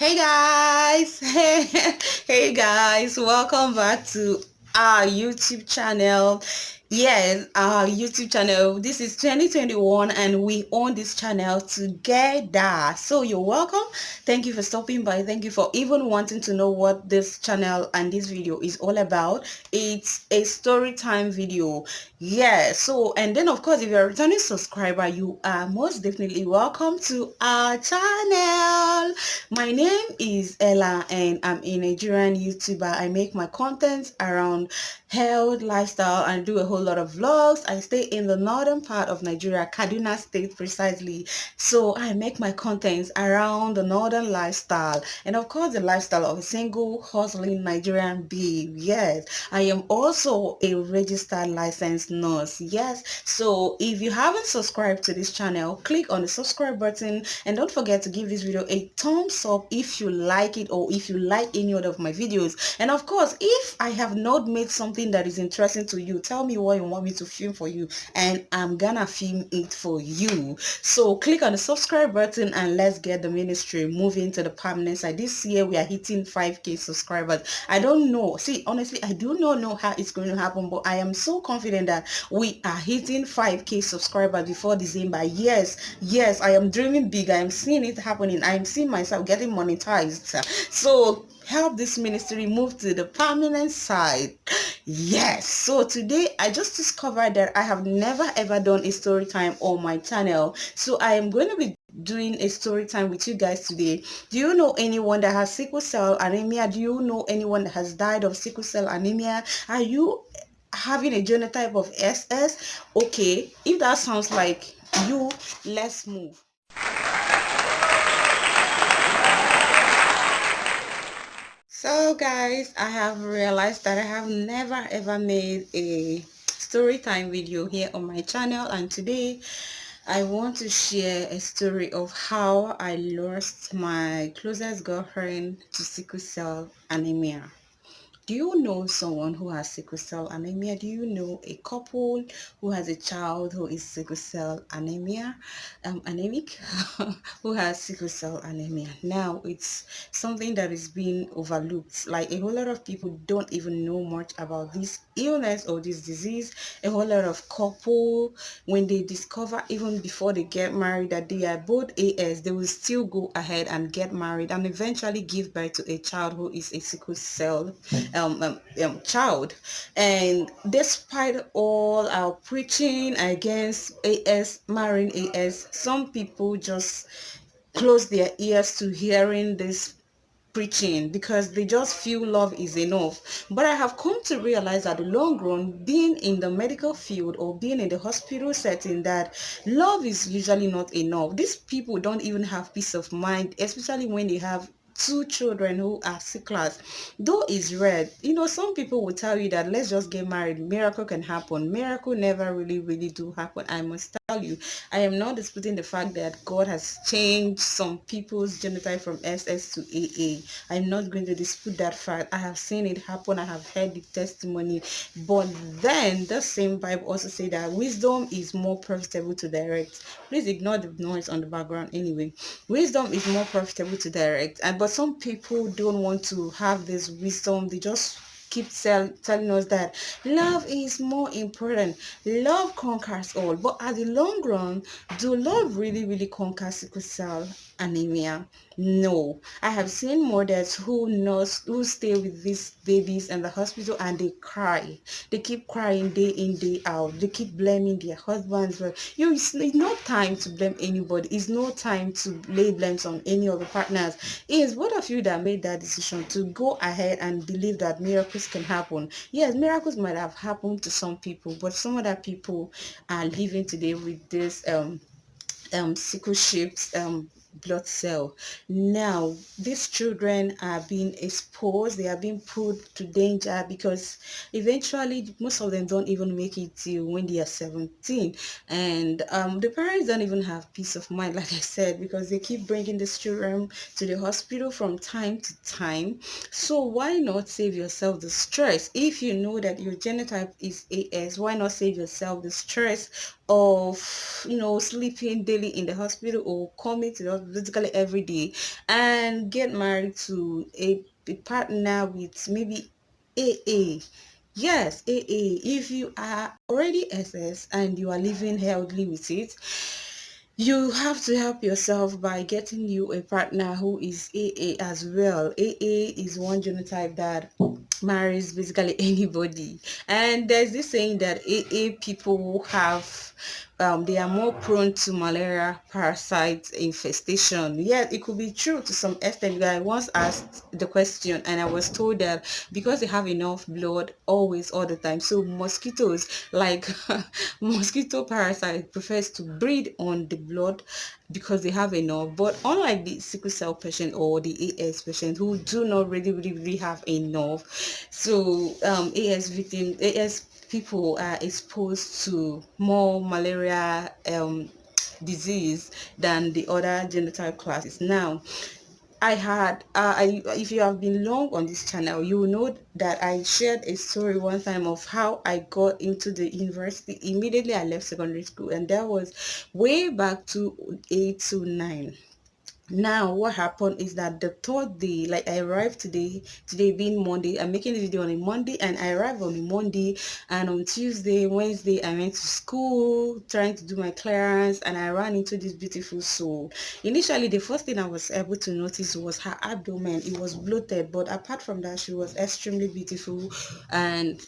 Hey guys, hey guys, welcome back to our YouTube channel. Yes, our YouTube channel. This is 2021 and we own this channel together. So you're welcome. Thank you for stopping by. Thank you for even wanting to know what this channel and this video is all about. It's a story time video. Yeah, so and then of course if you're a returning subscriber, you are most definitely welcome to our channel. My name is Ella and I'm a Nigerian YouTuber. I make my content around health, lifestyle, and do a whole lot of vlogs. I stay in the northern part of Nigeria, Kaduna State precisely. So I make my contents around the northern lifestyle and of course the lifestyle of a single hustling Nigerian babe. Yes, I am also a registered licensed nurse. Yes, so if you haven't subscribed to this channel, click on the subscribe button and don't forget to give this video a thumbs up if you like it or if you like any other of my videos. And of course, if I have not made something that is interesting to you, tell me what you want me to film for you and I'm gonna film it for you. So click on the subscribe button and let's get the ministry moving to the permanent side. This year we are hitting 5k subscribers. I don't know, see, honestly, I do not know how it's going to happen, but I am so confident that we are hitting 5k subscribers before December. Yes, I am dreaming big. I am seeing it happening. I am seeing myself getting monetized. So help this ministry move to the permanent side. Yes, so today I just discovered that I have never ever done a story time on my channel. So I am going to be doing a story time with you guys today. Do you know anyone that has sickle cell anemia? Do you know anyone that has died of sickle cell anemia? Are you having a genotype of SS? Okay, if that sounds like you, let's move. So guys, I have realized that I have never ever made a story time video here on my channel, and today I want to share a story of how I lost my closest girlfriend to sickle cell anemia. Do you know someone who has sickle cell anemia? Do you know a couple who has a child who is sickle cell anemia, anemic, who has sickle cell anemia? Now, it's something that is being overlooked. Like a whole lot of people don't even know much about this illness or this disease. A whole lot of couple, when they discover even before they get married that they are both AS, they will still go ahead and get married and eventually give birth to a child who is a sickle cell child. And despite all our preaching against AS, marrying AS, some people just close their ears to hearing this preaching because they just feel love is enough. But I have come to realize that the long run, being in the medical field or being in the hospital setting, that love is usually not enough. These people don't even have peace of mind, especially when they have two children who are sicklers. Though it's rare, some people will tell you that let's just get married, miracle can happen. Miracle never really do happen. I must tell you, I am not disputing the fact that God has changed some people's genotype from SS to AA. I'm not going to dispute that fact. I have seen it happen. I have heard the testimony. But then the same Bible also say that wisdom is more profitable to direct. Please ignore the noise on the background anyway. Wisdom is more profitable to direct. But some people don't want to have this wisdom. They just keep telling us that love is more important. Love conquers all. But at the long run, do love really conquer sickle cell anemia? No. I have seen mothers who stay with these babies in the hospital and they cry. They keep crying day in, day out. They keep blaming their husbands. But it's no time to blame anybody. It's no time to lay blames on any of the partners. It's both of you that made that decision to go ahead and believe that miracles can happen. Yes, miracles might have happened to some people, but some other people are living today with this sickle shaped blood cell. Now these children are being exposed, they are being put to danger because eventually most of them don't even make it till when they are 17, and the parents don't even have peace of mind, like I said, because they keep bringing these children to the hospital from time to time. So why not save yourself the stress? If you know that your genotype is AS, why not save yourself the stress of sleeping daily in the hospital or coming to the basically every day, and get married to a partner with maybe AA. Yes, AA. If you are already SS and you are living healthily with it, you have to help yourself by getting you a partner who is AA as well. AA is one genotype that marries basically anybody. And there's this saying that AA people have they are more prone to malaria parasite infestation. Yeah, it could be true to some extent. I once asked the question and I was told that because they have enough blood always all the time, so mosquitoes like mosquito parasite prefers to breed on the blood because they have enough. But unlike the sickle cell patient or the AS patient who do not really have enough, so AS victim AS people are exposed to more malaria disease than the other genotype classes. Now, if you have been long on this channel, you will know that I shared a story one time of how I got into the university immediately I left secondary school, and that was way back to 8 to 9. Now what happened is that the third day, like I arrived today being Monday, I'm making this video on a Monday, and I arrived on a Monday, and on Tuesday, Wednesday, I went to school trying to do my clearance, and I ran into this beautiful soul. Initially, the first thing I was able to notice was her abdomen. It was bloated, but apart from that, she was extremely beautiful. And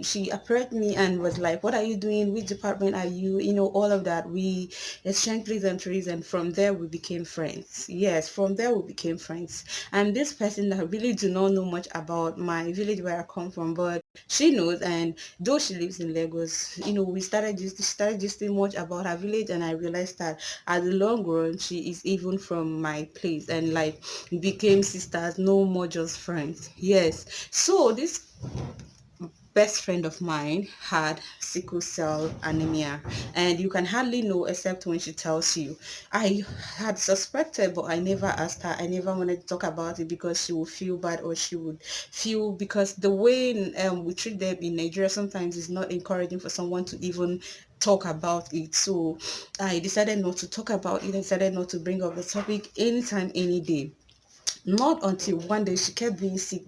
she approached me and was like, what are you doing, which department are you, all of that. We exchanged pleasantries, and from there we became friends. Yes, from there we became friends. And this person that really do not know much about my village where I come from, but she knows. And though she lives in Lagos, we started just much about her village, and I realized that at the long run she is even from my place, and like became sisters, no more just friends. Yes, so this best friend of mine had sickle cell anemia, and you can hardly know except when she tells you. I had suspected, but I never asked her. I never wanted to talk about it because she would feel bad, or she would feel, because the way we treat them in Nigeria sometimes is not encouraging for someone to even talk about it. So I decided not to talk about it. I decided not to bring up the topic anytime, any day. Not until one day she kept being sick,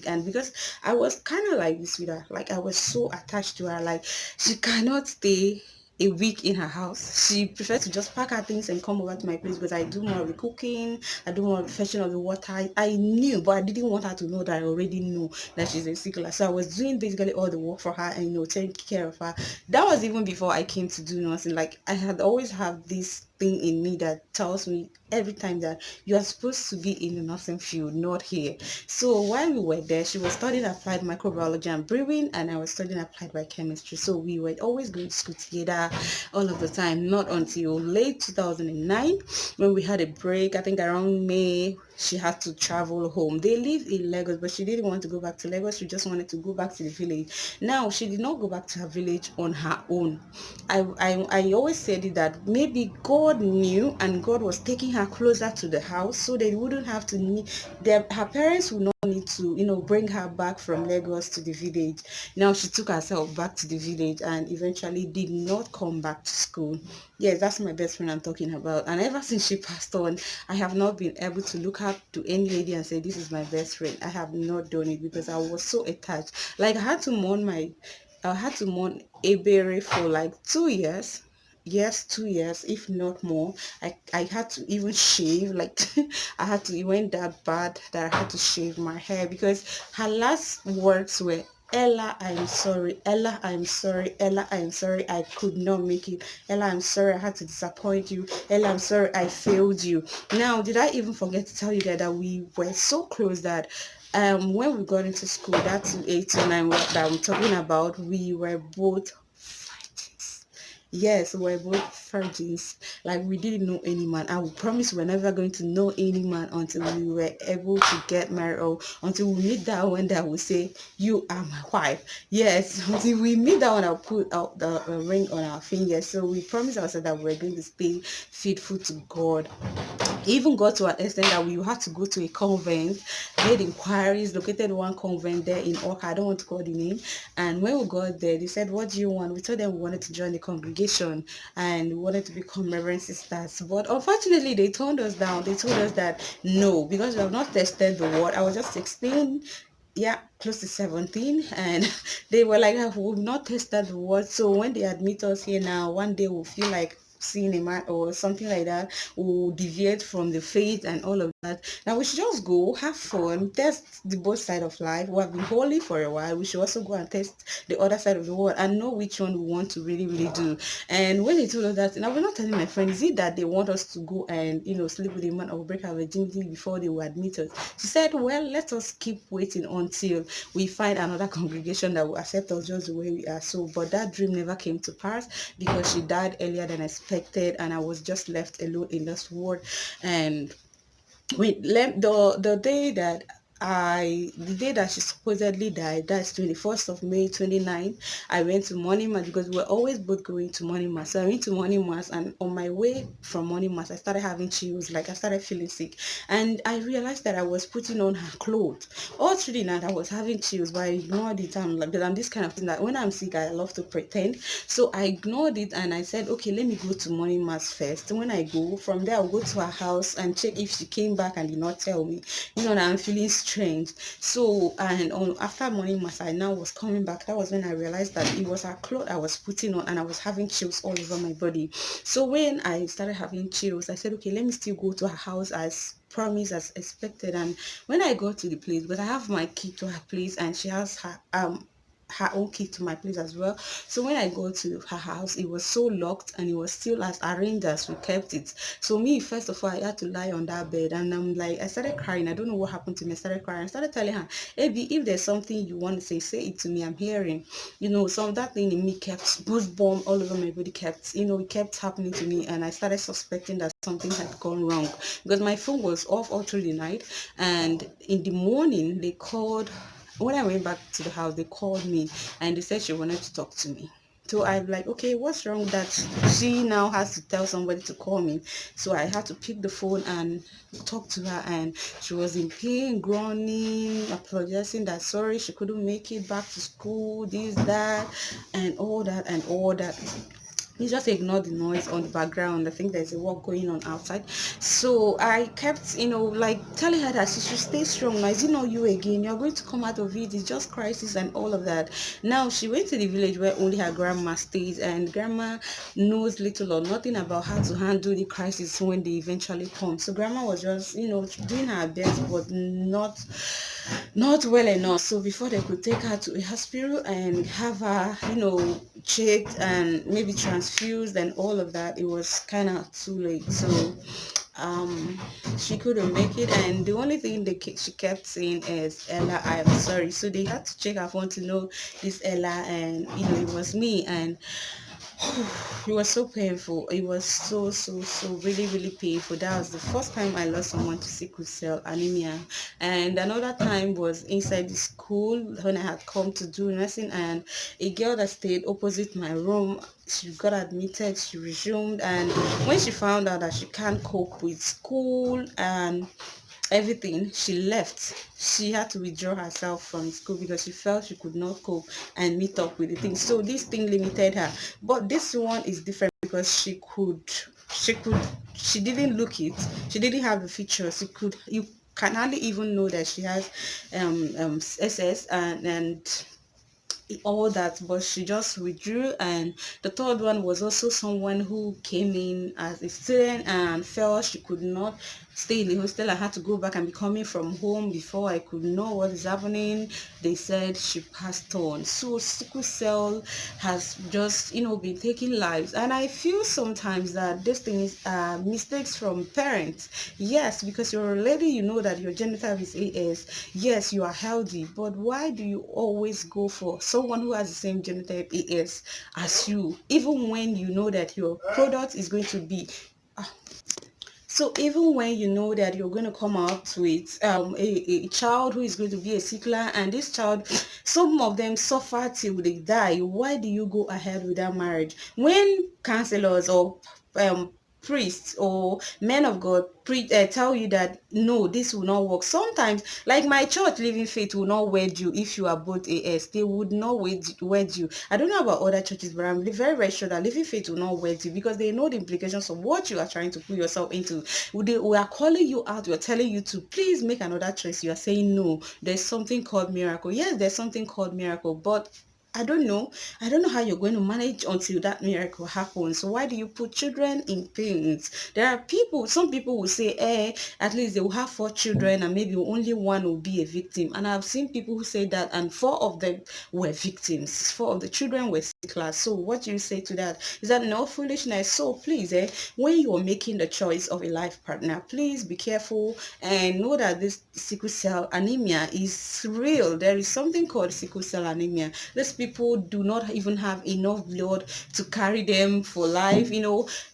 and because I was kind of like this with her, like I was so attached to her, like she cannot stay a week in her house. She prefers to just pack her things and come over to my place, because I do more of the cooking, I do more of the fetching of the water. I knew, but I didn't want her to know that I already knew that she's a sickler. So I was doing basically all the work for her, and taking care of her. That was even before I came to do nursing. Like I had always have this thing in me that tells me every time that you are supposed to be in the nursing field, not here. So while we were there, she was studying applied microbiology and brewing, and I was studying applied biochemistry. So we were always going to school together all of the time. Not until late 2009, when we had a break, I think around May, she had to travel home. They live in Lagos, but she didn't want to go back to Lagos. She just wanted to go back to the village. Now, she did not go back to her village on her own. I always said it, that maybe God knew, and God was taking her closer to the house so they wouldn't have to need her parents would not need to bring her back from Lagos to the village. Now she took herself back to the village and eventually did not come back to school. Yes, that's my best friend I'm talking about. And ever since she passed on, I have not been able to look up to any lady and say this is my best friend. I have not done it because I was so attached. Like I had to mourn Ebere for like 2 years. Yes, 2 years, if not more. I had to even shave, like I had to, it went that bad that I had to shave my hair, because her last words were, Ella, I'm sorry. Ella, I'm sorry. Ella, I'm sorry. I could not make it. Ella, I'm sorry. I had to disappoint you. Ella, I'm sorry. I failed you. Now, did I even forget to tell you guys that we were so close that when we got into school, that's 8 to 9 that I'm talking about, we were both virgins. Yes, we're both virgins. Like we didn't know any man. I will promise we're never going to know any man until we were able to get married, or until we meet that one that will say, you are my wife. Yes, until we meet that one, I'll put out the ring on our finger. So we promised ourselves that we're going to stay faithful to God. even got to an extent that we had to go to a convent, made inquiries, located one convent there in Oka. I don't want to call the name. And when we got there, they said, "What do you want?" We told them we wanted to join the congregation and we wanted to become Reverend Sisters. But unfortunately, they turned us down. They told us that no, because we have not tested the word. I was just 16, yeah, close to 17, and they were like, "We've not tested the word, so when they admit us here now, one day we'll feel like seeing a man or something like that, will deviate from the faith and all of that. Now we should just go, have fun, test the both side of life. We have been holy for a while. We should also go and test the other side of the world and know which one we want to really, really do." And when they told us that, and I was not telling my friend, is it that they want us to go and sleep with a man or break our virginity before they will admit us? She said, "Well, let us keep waiting until we find another congregation that will accept us just the way we are." So, but that dream never came to pass because she died earlier than expected, and I was just left alone in this world. And the day that the day that she supposedly died, that's 21st of May 29, I went to morning mass because we were always both going to morning mass. So I went to morning mass, and on my way from morning mass I started having chills, like I started feeling sick, and I realized that I was putting on her clothes all through the night. I was having chills, but I ignored it. I'm like, because I'm this kind of thing that when I'm sick I love to pretend. So I ignored it and I said, okay, let me go to morning mass first. When I go from there, I'll go to her house and check if she came back and did not tell me, that I'm feeling strange. So, and after morning mass, I now was coming back. That was when I realized that it was her clothes I was putting on, and I was having chills all over my body. So when I started having chills, I said, okay, let me still go to her house as promised, as expected. And when I got to the place, because I have my key to her place and she has her own key to my place as well. So when I go to her house, it was so locked and it was still as arranged as we kept it. So me, first of all, I had to lie on that bed, and I'm like, I started crying. I don't know what happened to me. I started crying. I started telling her, "Abby, if there's something you want to say it to me. I'm hearing." Some of that thing in me kept goosebumps all over my body, kept, it kept happening to me, and I started suspecting that something had gone wrong because my phone was off all through the night. And in the morning, they called. When I went back to the house, they called me and they said she wanted to talk to me. So I'm like, okay, what's wrong that she now has to tell somebody to call me? So I had to pick the phone and talk to her, and she was in pain, groaning, apologizing that sorry she couldn't make it back to school, this, that, and all that, and all that. You just ignore the noise on the background. I think there's a work going on outside. So I kept, like telling her that she should stay strong. Now, is it not you again? You're going to come out of it. It's just crisis and all of that. Now, she went to the village where only her grandma stays, and grandma knows little or nothing about how to handle the crisis when they eventually come. So grandma was just, doing her best, but not well enough. So before they could take her to a hospital and have her, checked and maybe transfused and all of that, it was kind of too late. So she couldn't make it, and the only thing she kept saying is, "Ella, I am sorry." So they had to check her phone to know this Ella, and it was me. And it was so painful. It was so really, really painful. That was the first time I lost someone to sickle cell anemia. And another time was inside the school when I had come to do nursing, and a girl that stayed opposite my room, she got admitted, she resumed, and when she found out that she can't cope with school and everything, she left. She had to withdraw herself from school because she felt she could not cope and meet up with the thing. So this thing limited her. But this one is different because she didn't look it. She didn't have the features. You can hardly even know that she has SS and all that, but she just withdrew. And the third one was also someone who came in as a student and felt she could not stay in the hostel. I had to go back and be coming from home before I could know what is happening. They said she passed on. So sickle cell has just been taking lives, and I feel sometimes that this thing is mistakes from parents. Yes, because you're a lady, you know that your genotype is AS. Yes, you are healthy, but why do you always go for someone who has the same genotype AS as you, even when you know that your product is going to be so even when you know that you're going to come out with a child who is going to be a sickler, and this child, some of them suffer till they die, why do you go ahead with that marriage? When counselors or priests or men of God tell you that no, this will not work. Sometimes, like my church, Living Faith, will not wed you if you are both AS. They would not wed you. I don't know about other churches, but I'm very, very sure that Living Faith will not wed you because they know the implications of what you are trying to put yourself into. We are calling you out. We are telling you to please make another choice. You are saying no. There's something called miracle. Yes, there's something called miracle, but I don't know. I don't know how you're going to manage until that miracle happens. So why do you put children in pains? There are people, some people will say, at least they will have 4 children and maybe only one will be a victim. And I've seen people who say that and 4 of them were victims. 4 of the children were class. So what do you say to that? Is that no foolishness? So please, when you are making the choice of a life partner, please be careful and know that this sickle cell anemia is real. There is something called sickle cell anemia. These people do not even have enough blood to carry them for life.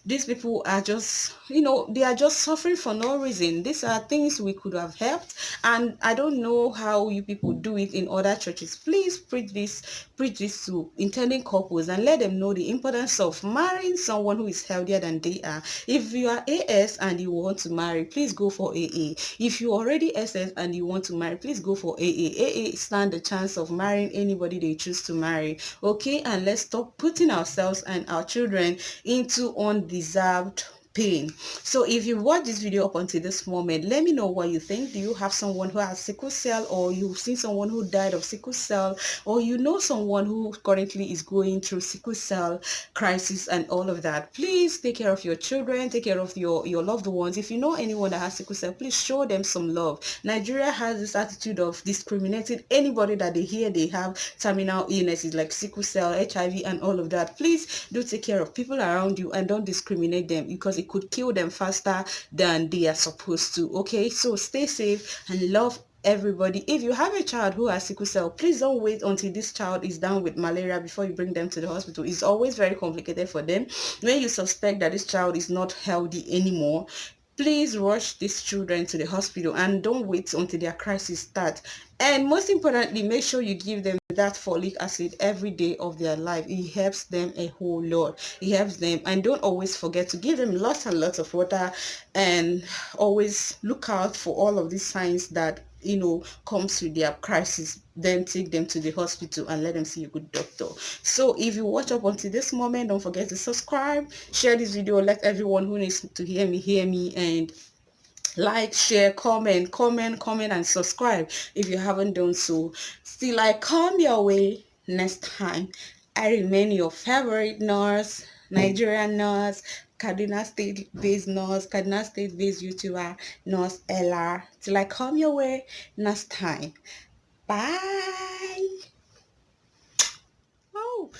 These people are just, they are just suffering for no reason. These are things we could have helped, and I don't know how you people do it in other churches. Please preach this to intending couples and let them know the importance of marrying someone who is healthier than they are. If you are AS and you want to marry, please go for AA. If you already SS and you want to marry, please go for AA. AA stand the chance of marrying anybody they choose to marry. Okay, and let's stop putting ourselves and our children into undeserved pain. So if you watch this video up until this moment, let me know what you think. Do you have someone who has sickle cell, or you've seen someone who died of sickle cell, or you know someone who currently is going through sickle cell crisis and all of that? Please take care of your children, take care of your loved ones. If you know anyone that has sickle cell, please show them some love. Nigeria has this attitude of discriminating anybody that they hear they have terminal illnesses like sickle cell, HIV and all of that. Please do take care of people around you and don't discriminate them, because it could kill them faster than they are supposed to. Okay, so stay safe and love everybody. If you have a child who has sickle cell, please don't wait until this child is down with malaria before you bring them to the hospital. It's always very complicated for them. When you suspect that this child is not healthy anymore, please rush these children to the hospital and don't wait until their crisis starts. And most importantly, make sure you give them that folic acid every day of their life. It helps them a whole lot. It helps them. And don't always forget to give them lots and lots of water, and always look out for all of these signs that comes with their crisis. Then take them to the hospital and let them see a good doctor. So if you watch up until this moment, don't forget to subscribe, share this video, let everyone who needs to hear me, and like, share, comment and subscribe if you haven't done so. Still, I come your way next time. I remain your favorite nurse, Nigerian nurse, Kaduna State based nurse, Kaduna State based YouTuber, Nurse Ella. Till I come your way next time. Bye. Oh.